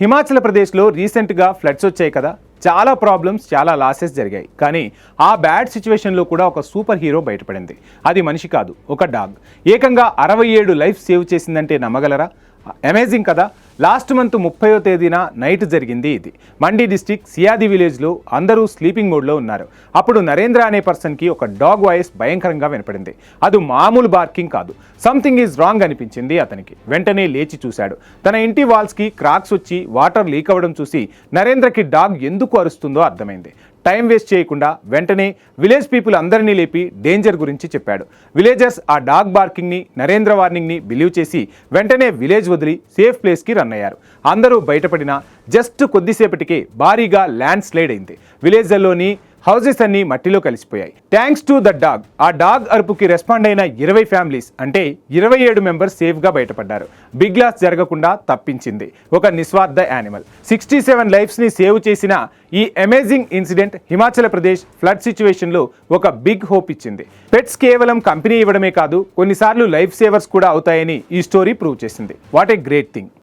హిమాచల్ ప్రదేశ్లో రీసెంట్గా ఫ్లడ్స్ వచ్చాయి కదా. చాలా ప్రాబ్లమ్స్, చాలా లాసెస్ జరిగాయి. కానీ ఆ బ్యాడ్ సిచ్యువేషన్లో కూడా ఒక సూపర్ హీరో బయటపడింది. అది మనిషి కాదు, ఒక డాగ్. ఏకంగా 67 లైఫ్ సేవ్ చేసిందంటే నమ్మగలరా? అమేజింగ్ కదా. లాస్ట్ మంత్ 30వ తేదీన నైట్ జరిగింది ఇది. మండి డిస్టిక్ సియాది విలేజ్లో అందరూ స్లీపింగ్ మోడ్లో ఉన్నారు. అప్పుడు నరేంద్ర అనే పర్సన్కి ఒక డాగ్ వాయిస్ భయంకరంగా వినపడింది. అది మామూలు బార్కింగ్ కాదు, సంథింగ్ ఈజ్ రాంగ్ అనిపించింది అతనికి. వెంటనే లేచి చూశాడు. తన ఇంటి వాల్స్కి క్రాక్స్ వచ్చి వాటర్ లీక్ అవ్వడం చూసి నరేంద్రకి డాగ్ ఎందుకు అరుస్తుందో అర్థమైంది. టైం వేస్ట్ చేయకుండా వెంటనే విలేజ్ పీపుల్ అందరినీ లేపి డేంజర్ గురించి చెప్పాడు. విలేజర్స్ ఆ డాగ్ బార్కింగ్ని, నరేంద్ర వార్నింగ్ని బిలీవ్ చేసి వెంటనే విలేజ్ వదిలి సేఫ్ ప్లేస్కి రన్ అయ్యారు. అందరూ బయటపడినా జస్ట్ కొద్దిసేపటికే భారీగా ల్యాండ్ స్లైడ్ అయింది. విలేజ్లోని హౌసెస్ అన్నీ మట్టిలో కలిసిపోయాయి. Thanks to the dog. ఆ డాగ్ అరుపుకి రెస్పాండ్ అయిన 20 ఫ్యామిలీస్, అంటే 27 మెంబర్స్ సేఫ్గా బయటపడ్డారు. బిగ్ లాస్ జరగకుండా తప్పించింది ఒక నిస్వార్థ యానిమల్. 67 లైఫ్స్ని సేవ్ చేసిన ఈ amazing incident Himachal Pradesh flood సిచ్యువేషన్లో ఒక బిగ్ హోప్ ఇచ్చింది. పెట్స్ కేవలం కంపెనీ ఇవ్వడమే కాదు, కొన్నిసార్లు లైఫ్ సేవర్స్ కూడా అవుతాయని ఈ స్టోరీ ప్రూవ్ చేసింది. What a great thing.